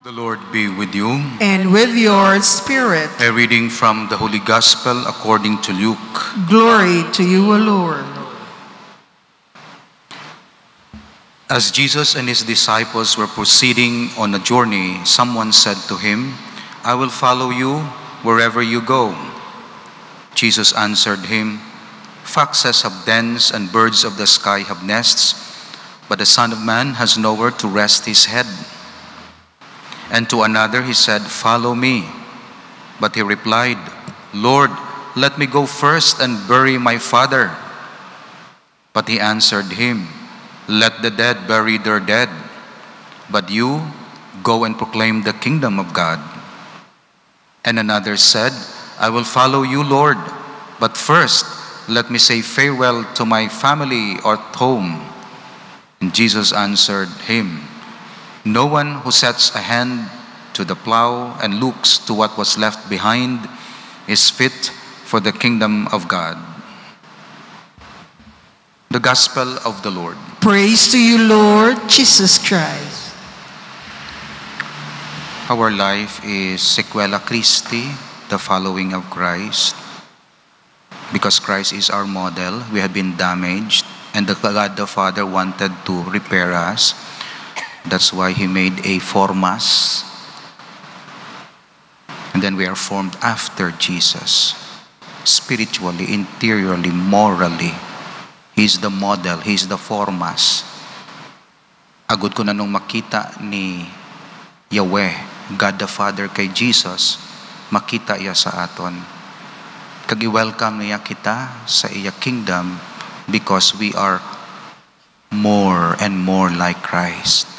The Lord be with you. And with your spirit. A reading from the Holy Gospel according to Luke. Glory to you, O Lord. As Jesus and his disciples were proceeding on a journey, someone said to him, "I will follow you wherever you go." Jesus answered him, "Foxes have dens and birds of the sky have nests, but the Son of Man has nowhere to rest his head." And to another he said, "Follow me." But he replied, "Lord, let me go first and bury my father." But he answered him, "Let the dead bury their dead, but you go and proclaim the kingdom of God." And another said, "I will follow you, Lord, but first let me say farewell to my family or home." And Jesus answered him, "No one who sets a hand to the plow and looks to what was left behind is fit for the kingdom of God." The Gospel of the Lord. Praise to you, Lord Jesus Christ. Our life is sequela Christi, the following of Christ. Because Christ is our model, we have been damaged, and God the Father wanted to repair us. That's why He made a form us. And then we are formed after Jesus. Spiritually, interiorly, morally. He's the model. He's the form us. Agad ko na nung makita ni Yahweh, God the Father kay Jesus, makita iya sa aton. Kag i-welcome niya kita sa iya kingdom because we are more and more like Christ.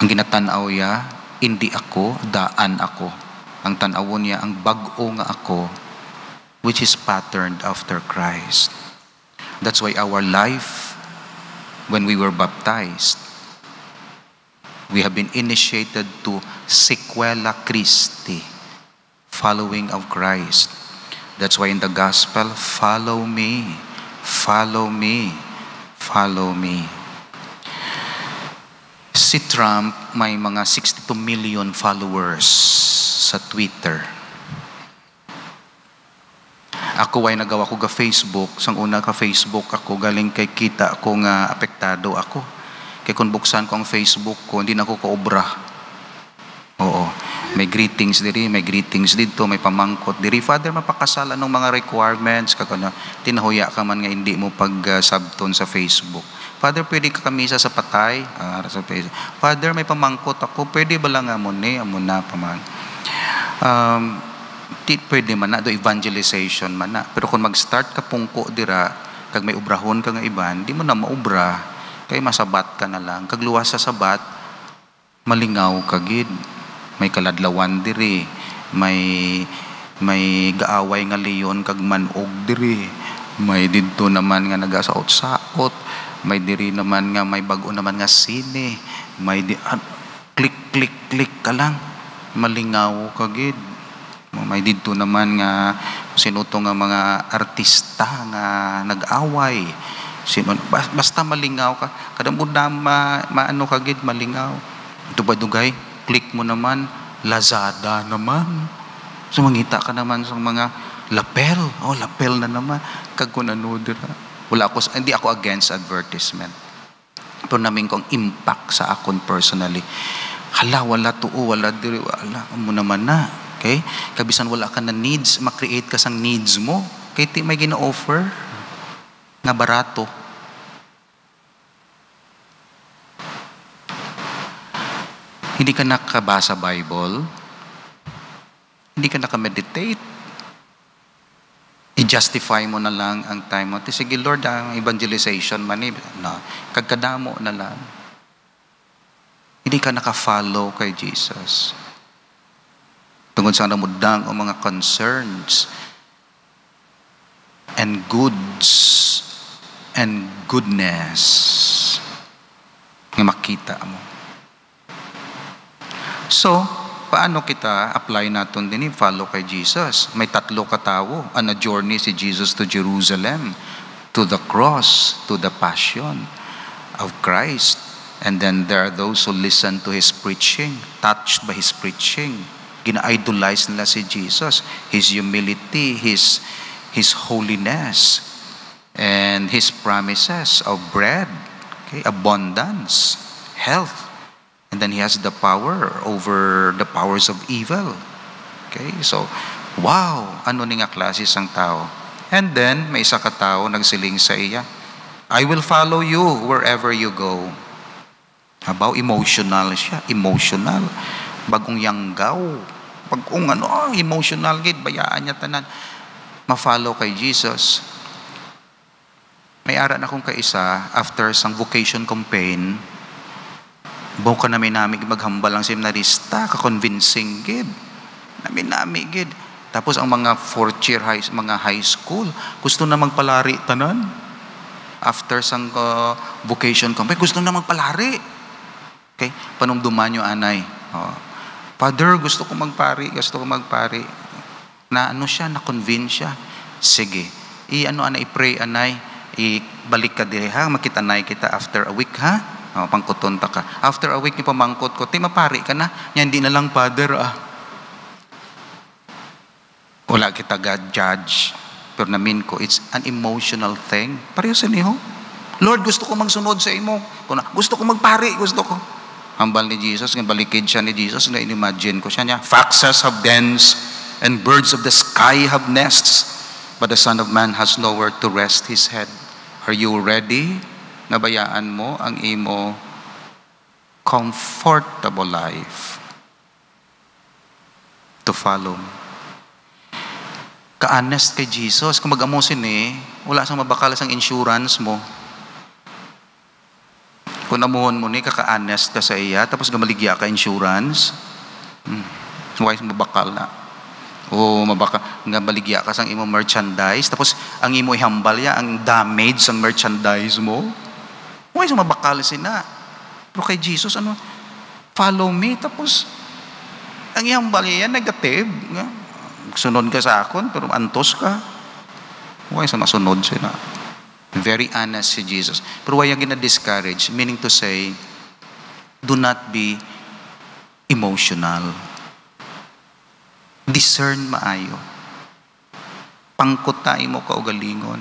Ang ginatanaw niya, hindi ako, daan ako. Ang tanawon niya, ang bag-o nga ako, which is patterned after Christ. That's why our life, when we were baptized, we have been initiated to sequela Christi, following of Christ. That's why in the gospel, follow me, follow me, follow me. Si Trump may mga 62 million followers sa Twitter. Ako ay nagawa ko ga Facebook. Sang una ka Facebook ako, galing kay kita ako nga apektado ako. Kaya kung buksan ko ang Facebook ko, hindi na ako kaobra. Oo. May greetings diri, may greetings dito, may pamangkot diri. Father, mapakasalan ng mga requirements. Kakana, tinahuya ka man nga hindi mo pag-subton sa Facebook. Father, pwede ka kamisa sa patay. Sa Facebook. Father, may pamangkot ako. Pwede ba lang amon ni? Amon na pa man. Pwede man na. Do evangelization man na. Pero kung mag-start ka pungko dira, kag may ubrahon ka nga iban, di mo na maubra. Kaya masabat ka na lang. Kag luwas sa sabat, malingaw kagid. May kaladlawan diri. May gaaway nga leon kag manog diri. May didto naman nga nagasaot-saot. May diri naman nga, may bago naman nga sine. May click ka lang. Malingaw kagid. May dito naman nga sinuto nga mga artista nga nag-away. Basta malingaw ka. Kada mo na maano kagid, malingaw. Ito ba dugay? Click mo naman. Lazada naman. So mangita ka naman sa mga lapel. Oh, lapel na naman. Kag kung ano dira. Hindi ako against advertisement. Pero namin kong impact sa akon personally. Hala, wala tuo, wala diri, wala mo naman na. Okay? Kabisan wala ka na needs, makreate ka sang needs mo. Kaya may gina-offer na barato. Hindi ka nakabasa Bible. Hindi ka nakameditate. I-justify mo na lang ang time mo. Sige Lord, ang evangelization man no, kagkadamo na lang. Hindi ka naka-follow kay Jesus. Tungkol sa namudang o mga concerns and goods and goodness nga makita mo. So, paano kita apply natin din follow kay Jesus? May 3 katawo. On a journey si Jesus to Jerusalem, to the cross, to the passion of Christ. And then there are those who listen to His preaching, touched by His preaching. Gina-idolize nila si Jesus, His humility, His holiness, and His promises of bread, okay, abundance, health. And then He has the power over the powers of evil. Okay, so, wow, ano ni nga klase sang tao. And then, may isa ka tao nagsiling sa iya, I will follow you wherever you go. Habaw, emotional siya. Emotional. Bagong yanggaw. Bagong emotional gid. Bayaan niya tanan. Ma-follow kay Jesus. May ara na akong kaisa, after sang vocation campaign, baw ka namin maghambal ang seminarista, ka-convincing gid. Namin gid. Tapos ang mga fourth year mga high school, gusto na magpalari tanan. After sang vocation campaign, gusto na magpalari. Okay? Panumduman nyo, anay. Father, gusto ko magpari. Na siya, na-convince siya. Sige. I-pray, anay. Ibalik ka dire, ha? Makitanay kita after a week, ha? Pangkutunta ka. After a week, ipamangkot ko. Mapari ka na. Yan, di na lang, Father, Wala kita judge. Pero namin ko, it's an emotional thing. Pareho sa niyo. Lord, gusto ko magsunod sa imo. Gusto ko magpari, gusto ko. Hambal ni Jesus, balikid siya ni Jesus, na inimagine ko siya niya. Foxes have dens, and birds of the sky have nests, but the Son of Man has nowhere to rest His head. Are you ready? Nabayaan mo ang imo comfortable life to follow. Ka-honest kay Jesus. Kung mag-amusin wala sang mabakala sang insurance mo. Kung amuhon mo kaka-honest ka sa iya, tapos gamaligya ka insurance, why mabakal na? O nga baligya ka sang imo merchandise, tapos ang imo ihambal ya, ang damage sang merchandise mo, why mabakal sina? Pero kay Jesus, follow me, tapos ang ihambal ya, negative. Sunod ka sa akon, pero antos ka. Why masunod sila? Very honest si Jesus. Pero why yung gina-discourage? Meaning to say, do not be emotional. Discern maayo. Pangkutay mo kaugalingon.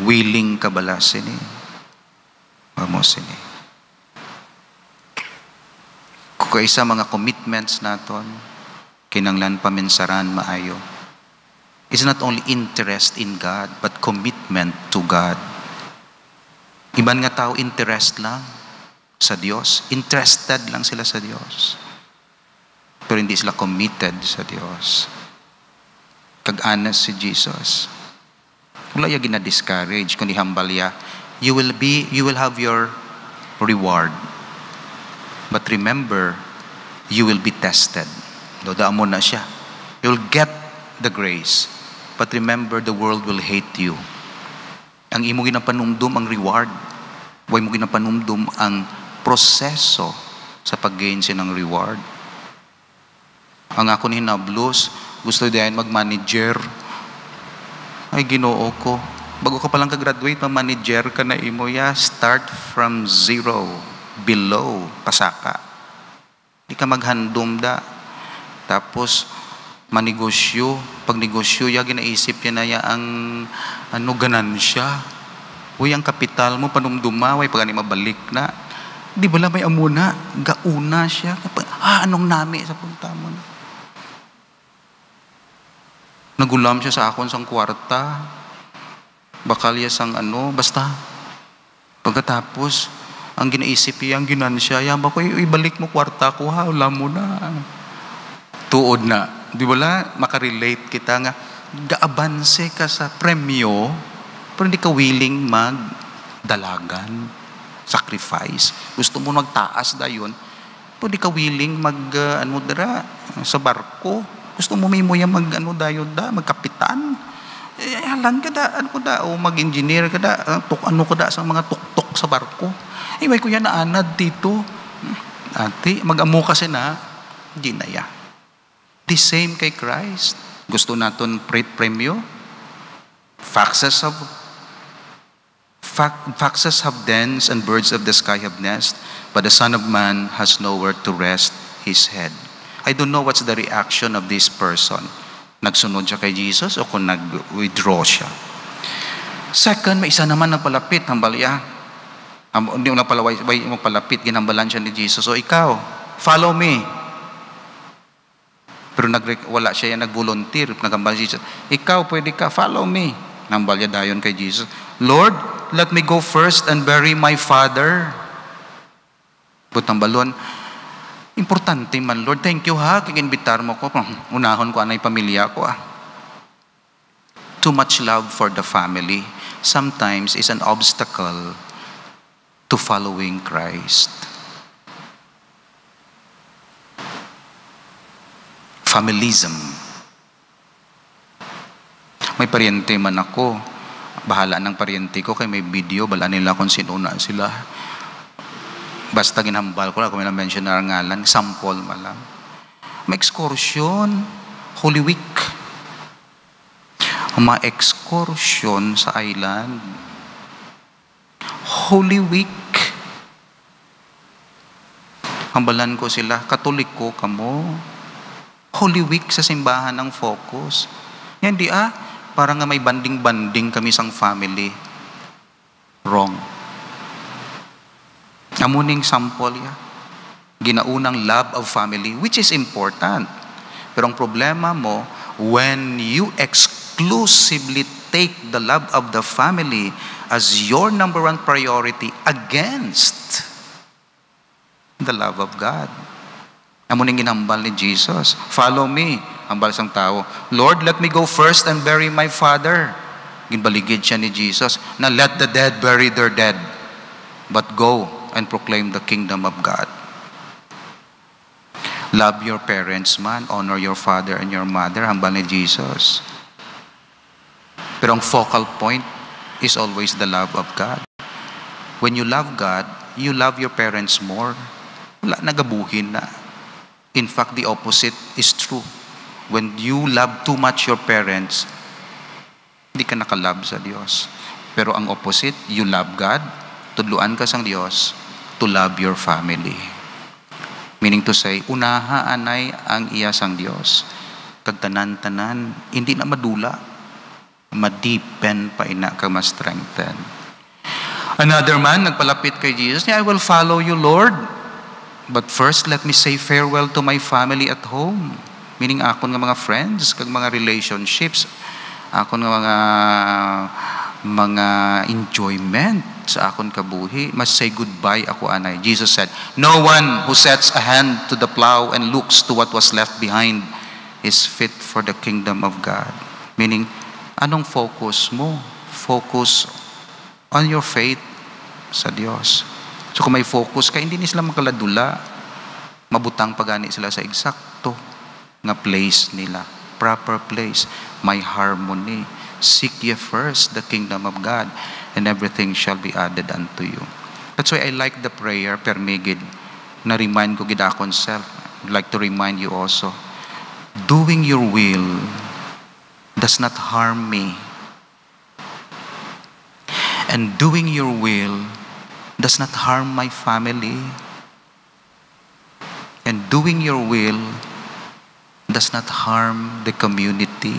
Willing ka bala sini. Vamos sini. Kung kaisa mga commitments naton, kinanglan paminsaran maayo. Is not only interest in God, but commitment to God. Iban nga tao, interest lang sa Diyos. Interested lang sila sa Diyos. Pero hindi sila committed sa Diyos. Kag-honest si Jesus. Wala yung gina-discourage, kundi hambal ya. You will have your reward. But remember, you will be tested. Dodaan mo na siya. You'll get the grace. But remember, the world will hate you. Ang imo ginapanumdum ang reward. Huwag mo ginapanumdum ang proseso sa pag-gain siya ng reward. Ang ako ni hinablos, gusto din mag-manager. Ay, Ginoo ko. Bago ka palang ka-graduate, ma-manager ka na imo ya. Start from zero, below, pasaka. Di ka maghandom da. Tapos, manegosyo. Pag negosyo, ginaisip niya na ang ganansya. Uy, ang kapital mo, panumdumaway, pag mabalik na. Di ba may amuna? Gauna siya. Anong nami sa punta mo na? Nagulam siya sa akon sang kwarta. Bakal niya sang basta. Pagkatapos, ang ginaisip niya, ang ginansya, ba ko, ibalik mo kwarta ko, ha? Wala mo na. Tuod na. Di ba makarelate kita nga, gaabanse ka sa premyo, pero hindi ka willing magdalagan, sacrifice. Gusto mo magtaas dayon, pero hindi ka willing sa barko. Gusto mo may moya magkapitan. Halan ka o mag-engineer ka sa mga tuktok sa barko. May kuya na anad dito. Ate, mag-amo kasi na, ginaya. The same kay Christ. Gusto naton premyo? Foxes Foxes have dens and birds of the sky have nests, but the Son of Man has nowhere to rest his head. I don't know what's the reaction of this person. Nagsunod siya kay Jesus o kung nag-withdraw siya. Second, may isa naman nagpalapit, hambalya. Hindi mo magpalapit, ginambalan siya ni Jesus. So ikaw, follow me. Pero wala siya yan, nag-volunteer, nagambal si Jesus. Ikaw, pwede ka, follow me. Nambalya dayon kay Jesus. Lord, let me go first and bury my father. Butang balon, importante man, Lord, thank you ha, kikinbitar mo ko, unahon ko anay pamilya ko Too much love for the family sometimes is an obstacle to following Christ. Familism. May paryente man ako, bahala ng paryente ko, kay may video, bala nila kung sinuna sila. Basta ginhambal ko lang, kung may na-mention na ngalan, sample malang. May excursion, Holy Week. May excursion sa island. Holy Week. Hambalan ko sila, Katoliko kamo. Holy Week sa simbahan ng focus. Yan di parang nga may banding-banding kami sang family. Wrong. Amuning sample ginaunang love of family, which is important. Pero ang problema mo, when you exclusively take the love of the family as your number one priority against the love of God. Amuning ginambal ni Jesus. Follow me. Hambal sang tao. Lord, let me go first and bury my father. Ginbaligid siya ni Jesus na let the dead bury their dead. But go and proclaim the kingdom of God. Love your parents man, honor your father and your mother, hambal ni Jesus. Pero ang focal point is always the love of God. When you love God, you love your parents more. Wala nagabuhin na. In fact, the opposite is true. When you love too much your parents, hindi ka nakalove sa Diyos. Pero ang opposite, you love God, tudluan ka sang Diyos to love your family. Meaning to say, unaha anay ang iya sang Diyos. Kagtanan-tanan, hindi na madula. Madipen pa ina ka ma-strengthen. Another man, nagpalapit kay Jesus, I will follow you, Lord. But first, let me say farewell to my family at home. Meaning, akon nga mga friends, kag mga relationships, akon nga mga enjoyment sa akon kabuhi, must say goodbye ako anay. Jesus said, no one who sets a hand to the plow and looks to what was left behind is fit for the kingdom of God. Meaning, anong focus mo? Focus on your faith sa Diyos. So kung may focus ka, hindi ni sila makaladula. Mabutang pagani sila sa eksakto nga place nila. Proper place. May harmony. Seek ye first the kingdom of God, and everything shall be added unto you. That's why I like the prayer, permigid, na remind ko gid akon self. I'd like to remind you also, doing your will does not harm me. And doing your will does not harm my family. And doing your will does not harm the community.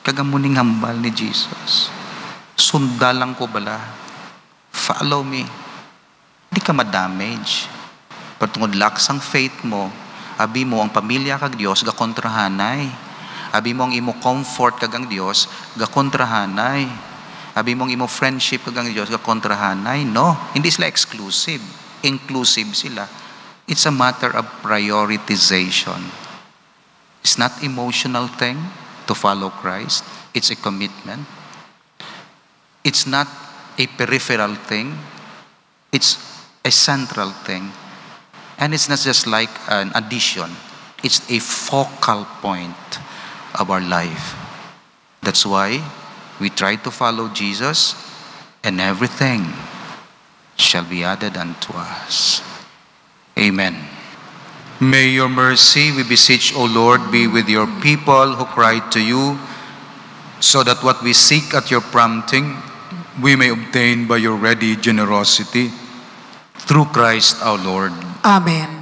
Kagamuning hambal ni Jesus. Sundalang ko bala. Follow me. Hindi ka ma-damage. Patungod laksang faith mo, abi mo ang pamilya kag Dios gakontrahanay. Abi mo ang imo comfort kag ang Dios gakontrahanay. Abi mo ang imo friendship kag ang Dios gakontrahanay. No, hindi sila exclusive. Inclusive sila. It's a matter of prioritization. It's not emotional thing to follow Christ. It's a commitment. It's not a peripheral thing. It's a central thing. And it's not just like an addition. It's a focal point of our life. That's why we try to follow Jesus, and everything shall be added unto us. Amen. May your mercy, we beseech, O Lord, be with your people who cry to you, so that what we seek at your prompting we may obtain by your ready generosity, through Christ our Lord. Amen.